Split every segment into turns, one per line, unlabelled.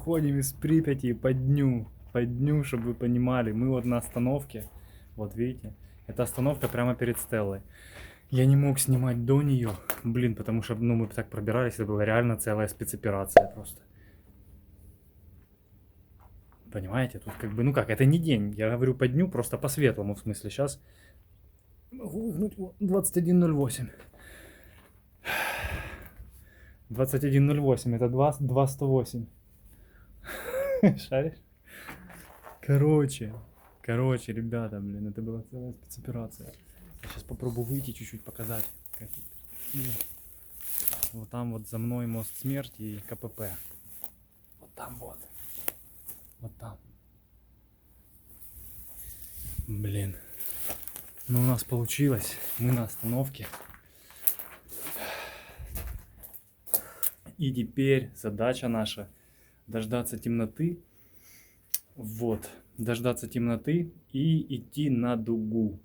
выходим из Припяти по дню, чтобы вы понимали. Мы вот на остановке, вот видите, это остановка прямо перед Стеллой. Я не мог снимать до нее, блин, потому что, ну, мы так пробирались, это была реально целая спецоперация просто. Понимаете, тут как бы, ну как, это не день, я говорю по дню, просто по светлому, в смысле, сейчас могу выгнуть 21:08. 21:08, это 2:108. Шаришь? Короче, ребята, блин, это была целая спецоперация. Я сейчас попробую выйти чуть-чуть показать. Вот там вот за мной мост смерти и КПП. Вот там вот. Вот там. Блин. Ну у нас получилось. Мы на остановке. И теперь задача наша дождаться темноты. Вот. Дождаться темноты и идти на дугу.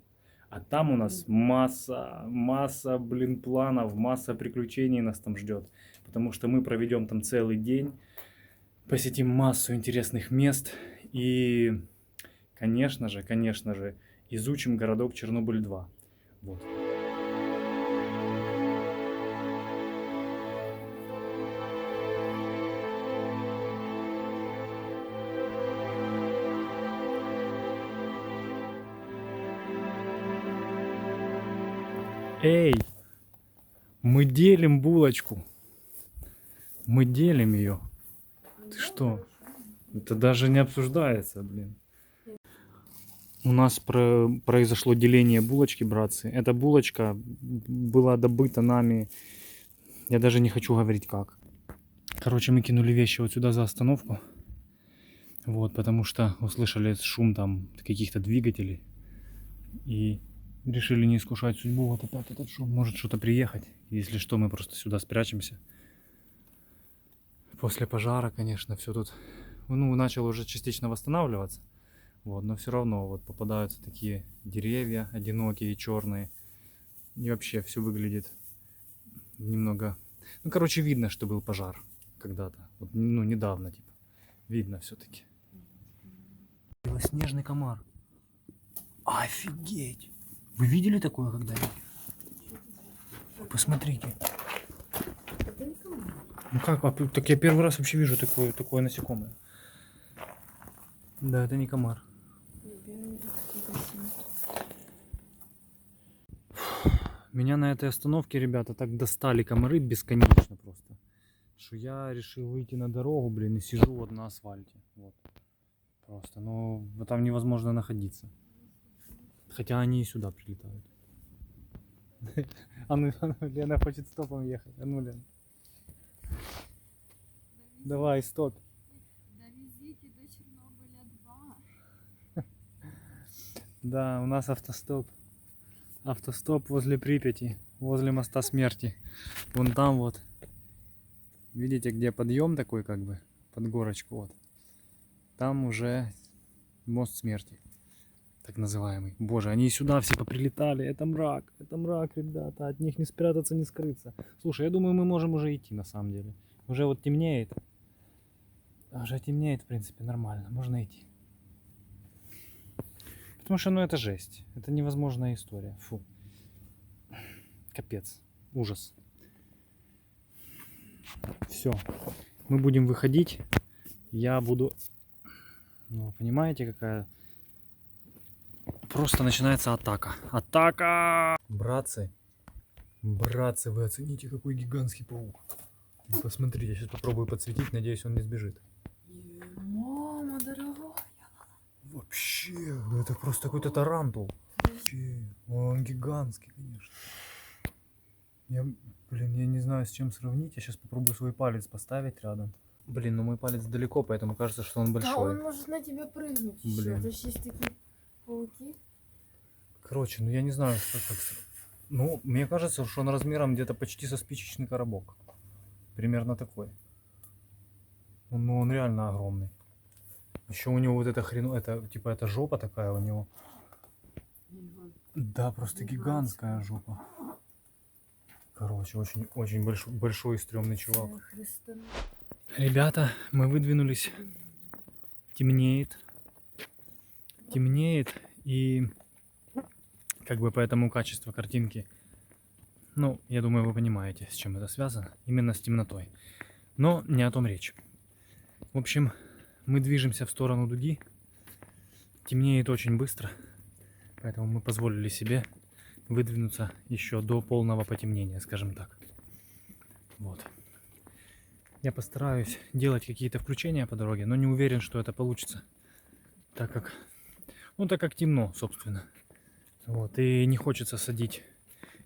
А там у нас масса, блин, планов, масса приключений нас там ждет. Потому что мы проведем там целый день, посетим массу интересных мест и, конечно же, изучим городок Чернобыль 2. Вот. Эй, мы делим булочку. Мы делим ее. Ты что? Это даже не обсуждается, блин. У нас произошло деление булочки, братцы. Эта булочка была добыта нами. Я даже не хочу говорить как. Короче, мы кинули вещи вот сюда за остановку. Вот, потому что услышали шум там каких-то двигателей. И решили не искушать судьбу. Вот опять этот шум. Может что-то приехать. Если что, мы просто сюда спрячемся. После пожара, конечно, все тут, ну, начало уже частично восстанавливаться. Вот, но все равно вот попадаются такие деревья одинокие, черные. И вообще все выглядит немного... Ну, короче, видно, что был пожар когда-то. Вот, ну, недавно, типа. Видно все-таки. Белоснежный комар. Офигеть! Вы видели такое когда-нибудь? Посмотрите. Ну как, так я первый раз вообще вижу такое насекомое. Да, это не комар. Меня на этой остановке, ребята, так достали комары бесконечно просто, что я решил выйти на дорогу, блин, и сижу вот на асфальте. Вот. Просто, ну, там невозможно находиться. Хотя они и сюда прилетают. А ну, Лена хочет стопом ехать. А ну, Лена. Давай, стоп.
Довезите до Чернобыля 2.
Да, у нас автостоп. Автостоп возле Припяти, возле моста смерти. Вон там вот. Видите, где подъем такой, как бы, под горочку, вот. Там уже мост смерти, так называемый. Боже, они и сюда все поприлетали. Это мрак, ребята. От них не спрятаться, не скрыться. Слушай, я думаю, мы можем уже идти, на самом деле. Уже вот темнеет. Уже темнеет, в принципе, нормально. Можно идти. Потому что, ну, это жесть. Это невозможная история. Фу. Капец. Ужас. Все. Мы будем выходить. Я буду... Ну, понимаете, какая... Просто начинается атака. Атака! Братцы. Братцы, вы оцените, какой гигантский паук. Вы посмотрите, я сейчас попробую подсветить. Надеюсь, он не сбежит.
Мама дорогая.
Вообще, ну это просто какой-то тарантул. Вообще, он гигантский, конечно. Блин, я не знаю, с чем сравнить. Я сейчас попробую свой палец поставить рядом. Блин, ну мой палец далеко, поэтому кажется, что он большой.
Да он может на тебя прыгнуть.
Блин.
То есть есть такие пауки.
Короче, ну я не знаю, что как... Ну, мне кажется, что он размером где-то почти со спичечный коробок. Примерно такой. Ну, он реально огромный. Еще у него вот эта хрен... Это, типа, это жопа такая у него. Да, просто гигантская жопа. Короче, очень большой и стрёмный чувак. Ребята, мы выдвинулись. Темнеет. Темнеет. И как бы поэтому качество картинки, ну, я думаю, вы понимаете, с чем это связано. Именно с темнотой. Но не о том речь. В общем, мы движемся в сторону дуги. Темнеет очень быстро. Поэтому мы позволили себе выдвинуться еще до полного потемнения, скажем так. Вот. Я постараюсь делать какие-то включения по дороге, но не уверен, что это получится. Так как темно, собственно. Вот. И не хочется садить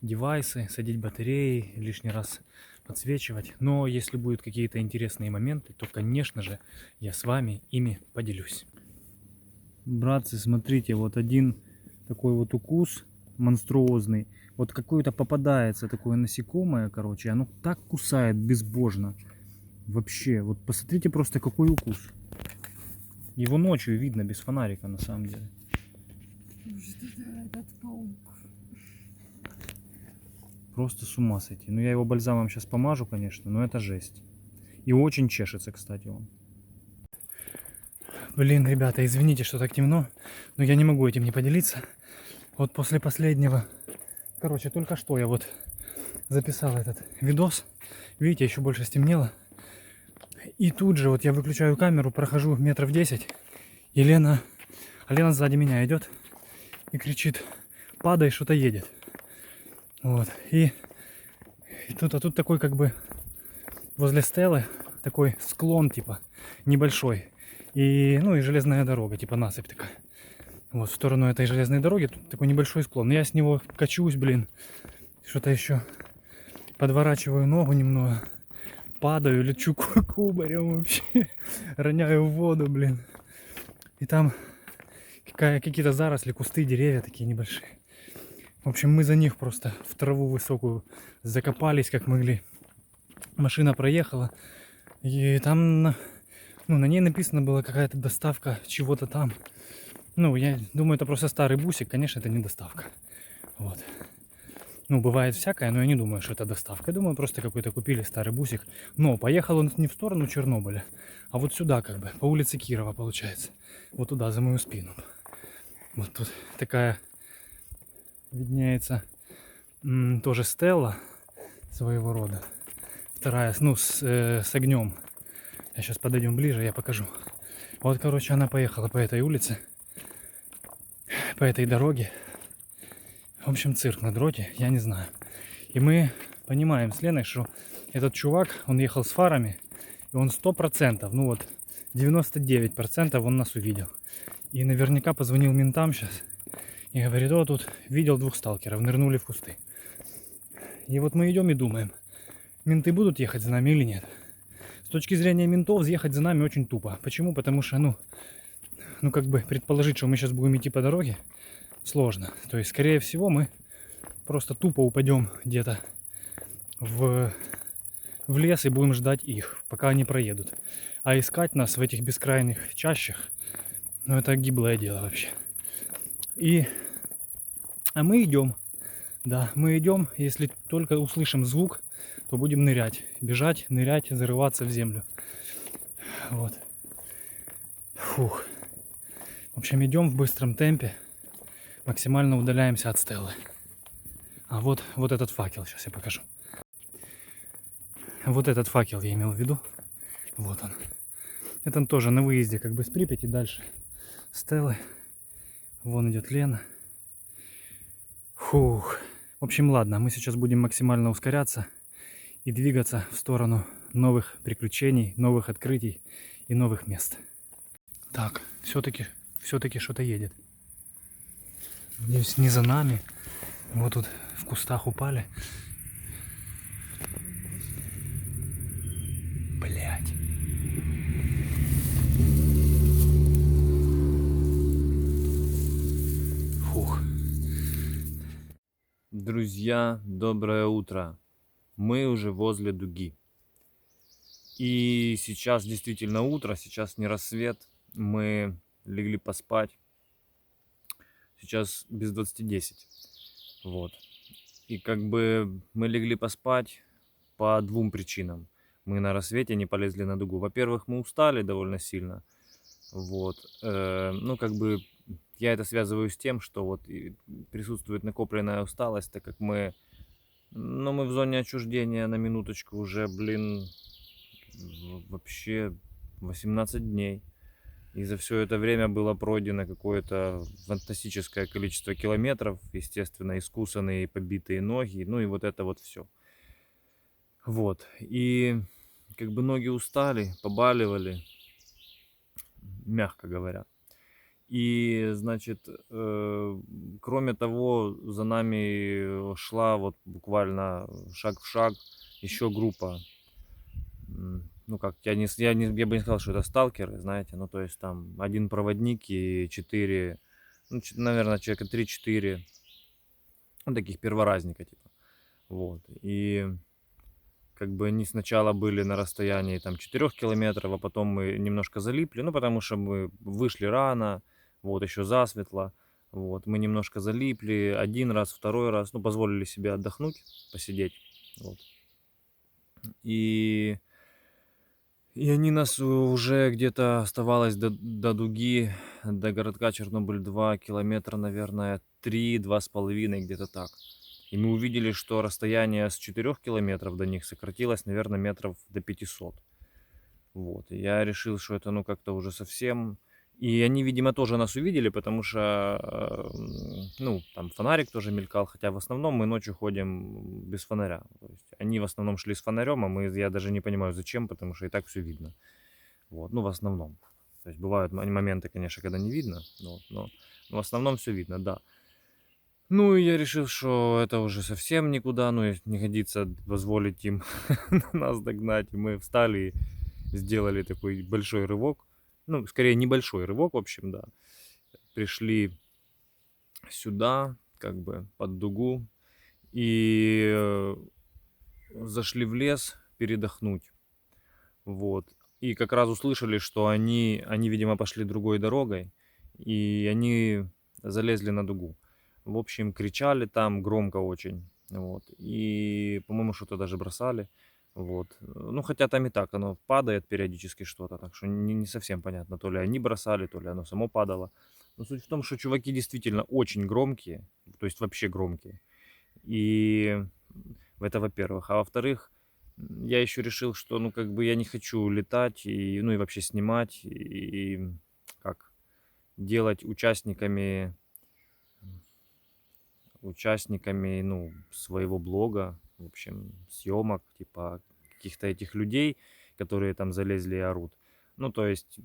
девайсы, садить батареи, лишний раз подсвечивать. Но если будут какие-то интересные моменты, то, конечно же, я с вами ими поделюсь. Братцы, смотрите, вот один такой вот укус монструозный. Вот какое-то попадается такое насекомое, короче, оно так кусает безбожно. Вообще, вот посмотрите просто какой укус. Его ночью видно без фонарика на самом деле.
Что это этот паук?
Просто с ума сойти. Ну я его бальзамом сейчас помажу, конечно, но это жесть. И очень чешется, кстати, он. Блин, ребята, извините, что так темно, но я не могу этим не поделиться. Вот после последнего, короче, только что я вот записал этот видос. Видите, еще больше стемнело. И тут же вот я выключаю камеру, прохожу метров 10, и Лена сзади меня идет и кричит: падай, что-то едет. Вот, и тут такой как бы возле стелы такой склон типа небольшой. И, ну, и железная дорога, типа насыпь такая. Вот, в сторону этой железной дороги тут такой небольшой склон. Я с него качусь, блин, что-то еще подворачиваю ногу немного, падаю, лечу кубарем вообще, роняю в воду, блин. И там какие-то заросли, кусты, деревья такие небольшие. В общем, мы за них просто в траву высокую закопались, как могли. Машина проехала, и там, ну, на ней написано было какая-то доставка чего-то там. Ну, я думаю, это просто старый бусик, конечно, это не доставка. Вот. Ну, бывает всякое, но я не думаю, что это доставка. Я думаю, просто какой-то купили старый бусик. Но поехал он не в сторону Чернобыля, а вот сюда как бы, по улице Кирова, получается. Вот туда, за мою спину. Вот тут такая виднеется тоже стела своего рода. Вторая, ну, с огнем. Я сейчас подойдем ближе, я покажу. Вот, короче, она поехала по этой улице, по этой дороге. В общем, цирк на дроте, я не знаю. И мы понимаем с Леной, что этот чувак, он ехал с фарами, и он 100%, ну вот, 99% он нас увидел. И наверняка позвонил ментам сейчас и говорит: о, тут видел 2 сталкеров, нырнули в кусты. И вот мы идем и думаем, менты будут ехать за нами или нет. С точки зрения ментов, ехать за нами очень тупо. Почему? Потому что, ну как бы предположить, что мы сейчас будем идти по дороге, сложно. То есть, скорее всего, мы просто тупо упадем где-то в лес и будем ждать их, пока они проедут. А искать нас в этих бескрайних чащах, ну это гиблое дело вообще. А мы идем. Да, мы идем. Если только услышим звук, то будем нырять. Бежать, нырять, зарываться в землю. Вот. Фух. В общем, идем в быстром темпе. Максимально удаляемся от стелы. А вот этот факел. Сейчас я покажу. Вот этот факел я имел в виду. Вот он. Это тоже на выезде как бы с Припяти. Дальше стелы. Вон идет Лена. Фух. В общем, ладно. Мы сейчас будем максимально ускоряться и двигаться в сторону новых приключений, новых открытий и новых мест. Так, все-таки что-то едет. Надеюсь, не за нами. Вот тут в кустах упали. Блять. Фух.
Друзья, доброе утро. Мы уже возле дуги. И сейчас действительно утро, сейчас не рассвет. Мы легли поспать. Сейчас без 20:10. Вот. И как бы мы легли поспать по 2 причинам. мы на рассвете не полезли на дугу. Во-первых, мы устали довольно сильно. Вот. Ну, как бы я это связываю с тем, что вот присутствует накопленная усталость, так как мы, ну, мы в зоне отчуждения на минуточку уже, блин, вообще 18 дней. И за все это время было пройдено какое-то фантастическое количество километров, естественно, искусанные, побитые ноги, ну и вот это вот все. Вот. И как бы ноги устали, побаливали, мягко говоря. И, значит, кроме того, за нами шла вот буквально шаг в шаг еще группа. Ну как, я бы не сказал, что это сталкеры, знаете, ну то есть там один проводник и 4, ну, наверное, человека 3-4, ну, таких перворазника типа. Вот. И как бы они сначала были на расстоянии там 4 километров, а потом мы немножко залипли, ну потому что мы вышли рано, вот, еще засветло, вот, мы немножко залипли, один раз, второй раз, ну, позволили себе отдохнуть, посидеть, вот. И они нас уже где-то оставалось до дуги, до городка Чернобыль-2 километра, наверное, 3-2,5, где-то так. И мы увидели, что расстояние с 4 километров до них сократилось, наверное, метров до 500. Вот. И я решил, что это, ну, как-то уже совсем... И они, видимо, тоже нас увидели, потому что, ну, там фонарик тоже мелькал, хотя в основном мы ночью ходим без фонаря. То есть они в основном шли с фонарем, а я даже не понимаю зачем, потому что и так все видно. Вот, ну, в основном. То есть бывают моменты, конечно, когда не видно, но в основном все видно, да. Ну, и я решил, что это уже совсем никуда, ну, и не годится позволить им нас догнать. И мы встали и сделали такой большой рывок. Ну, скорее, небольшой рывок, в общем, да. Пришли сюда, как бы, под дугу. И зашли в лес передохнуть. Вот. И как раз услышали, что они, видимо, пошли другой дорогой. И они залезли на дугу. В общем, кричали там громко очень. Вот. И, по-моему, что-то даже бросали. Вот. Ну, хотя там и так оно падает периодически что-то. Так что не совсем понятно, то ли они бросали, то ли оно само падало. Но суть в том, что чуваки действительно очень громкие. То есть вообще громкие. И это во-первых. А во-вторых, я еще решил, что, ну, как бы я не хочу летать, и, ну, и вообще снимать, и как делать участниками, ну, своего блога, в общем, съемок, типа каких-то этих людей, которые там залезли и орут. Ну, то есть,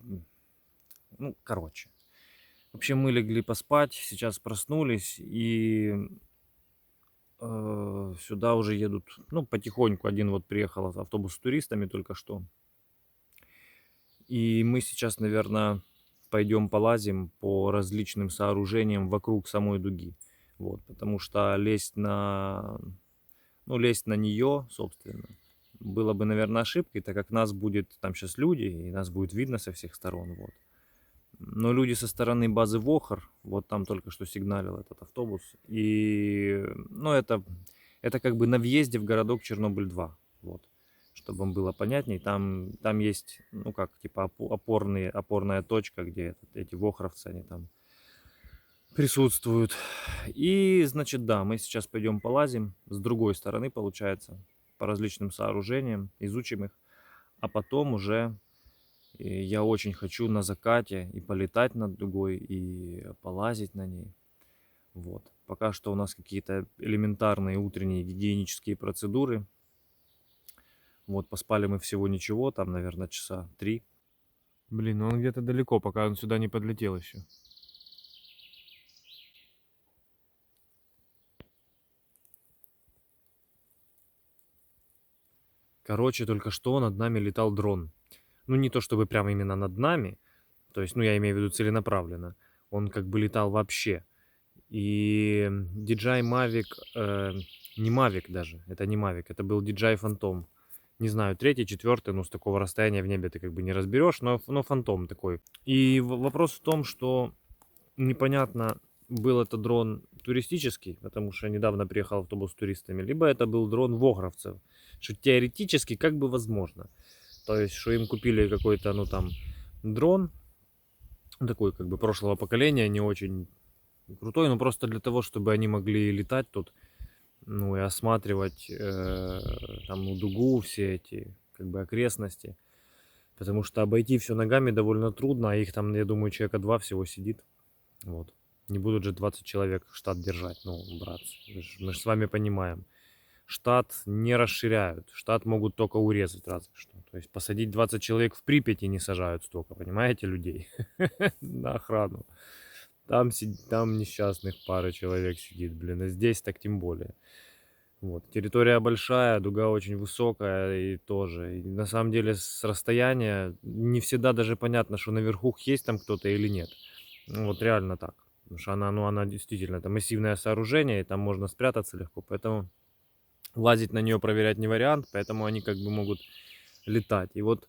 ну, короче. В общем, мы легли поспать, сейчас проснулись, и сюда уже едут, ну, потихоньку. Один вот приехал автобус с туристами только что. И мы сейчас, наверное, пойдем полазим по различным сооружениям вокруг самой дуги. Вот, потому что лезть на нее, собственно, было бы, наверное, ошибкой, так как нас будет, там сейчас люди, и нас будет видно со всех сторон, вот. Но люди со стороны базы Вохр, вот там только что сигналил этот автобус, и, ну, это как бы на въезде в городок Чернобыль-2, вот, чтобы вам было понятней, там есть, ну, как, типа опорная точка, где эти вохровцы, они там присутствуют. И, значит, да, мы сейчас пойдем полазим с другой стороны, получается, по различным сооружениям, изучим их, а потом уже я очень хочу на закате и полетать над дугой, и полазить на ней. Вот. Пока что у нас какие-то элементарные утренние гигиенические процедуры. Вот, поспали мы всего ничего, там, наверное, часа 3. Блин, ну он где-то далеко, пока он сюда не подлетел еще. Короче, только что над нами летал дрон. Ну, не то чтобы прямо именно над нами, то есть, ну, я имею в виду целенаправленно. Он как бы летал вообще. И DJI Mavic, не Mavic даже, это не Mavic, это был DJI Phantom. Не знаю, третий, четвертый, ну, с такого расстояния в небе ты как бы не разберешь, но Phantom такой. И вопрос в том, что непонятно, был это дрон туристический, потому что недавно приехал автобус с туристами, либо это был дрон вогровцев, что теоретически как бы возможно. То есть, что им купили какой-то, ну там, дрон, такой как бы прошлого поколения, не очень крутой, но просто для того, чтобы они могли летать тут, ну и осматривать там, ну, дугу, все эти как бы окрестности. Потому что обойти все ногами довольно трудно, а их там, я думаю, человека 2 всего сидит. Вот. Не будут же 20 человек штат держать, ну, братцы. Мы же с вами понимаем. Штат не расширяют, штат могут только урезать разве что. То есть посадить 20 человек в Припяти не сажают столько, понимаете, людей на охрану. Там несчастных пара человек сидит, блин, а здесь так тем более. Вот. Территория большая, дуга очень высокая и тоже. И на самом деле с расстояния не всегда даже понятно, что наверху есть там кто-то или нет. Ну, вот реально так. Потому что она действительно, это массивное сооружение, и там можно спрятаться легко. Поэтому лазить на нее, проверять не вариант. Поэтому они как бы могут летать. И вот,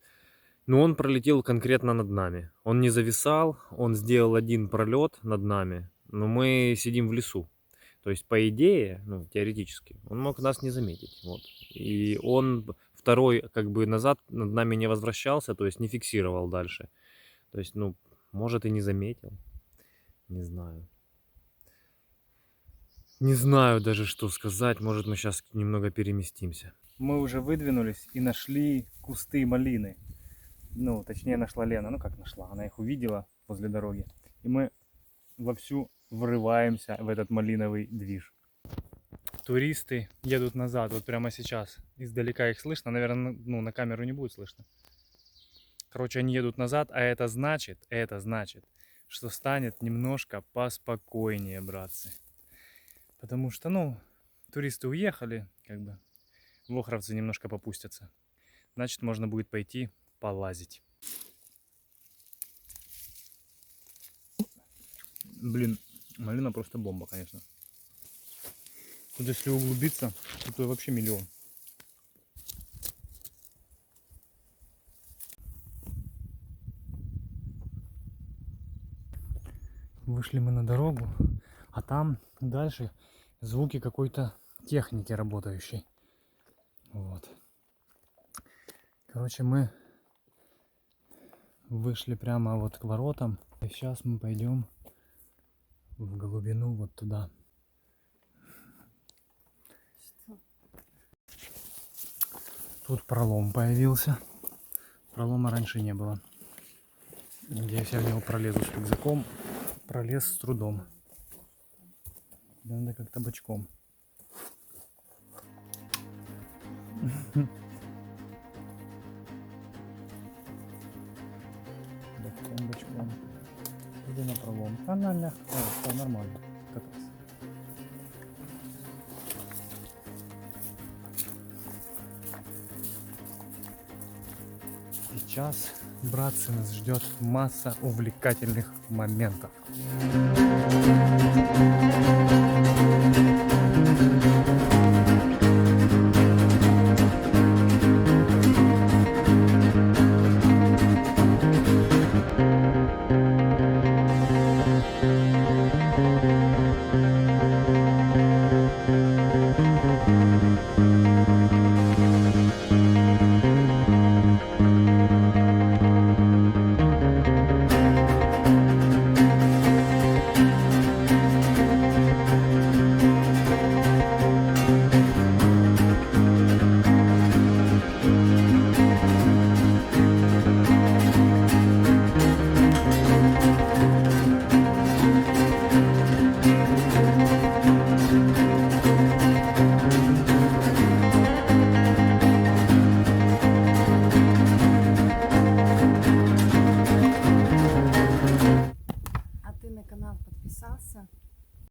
ну, он пролетел конкретно над нами. Он не зависал, он сделал один пролет над нами. Но мы сидим в лесу. То есть, по идее, ну, теоретически, он мог нас не заметить. Вот. И он второй, как бы, назад над нами не возвращался, то есть не фиксировал дальше. То есть, ну, может и не заметил. Не знаю. Не знаю даже, что сказать. Может, мы сейчас немного переместимся.
Мы уже выдвинулись и нашли кусты малины. Ну, точнее, нашла Лена. Ну, как нашла? Она их увидела возле дороги. И мы вовсю врываемся в этот малиновый движ. Туристы едут назад, вот прямо сейчас. Издалека их слышно, наверное, ну, на камеру не будет слышно. Короче, они едут назад, а это значит, что станет немножко поспокойнее, братцы. Потому что, ну, туристы уехали, как бы, вохровцы немножко попустятся. Значит, можно будет пойти полазить. Блин, малина просто бомба, конечно. Тут если углубиться, то вообще миллион. Вышли мы на дорогу, а там дальше звуки какой-то техники работающей. Вот. Короче, мы вышли прямо вот к воротам. И сейчас мы пойдем в глубину вот туда.
Что?
Тут пролом появился. Пролома раньше не было. Надеюсь, я в него пролезу с рюкзаком. Пролез с трудом. Надо как-то бочком. Бочком. Иди на пролом. Она легко, все нормально. Кататься. Сейчас, братцы, нас ждет масса увлекательных моментов.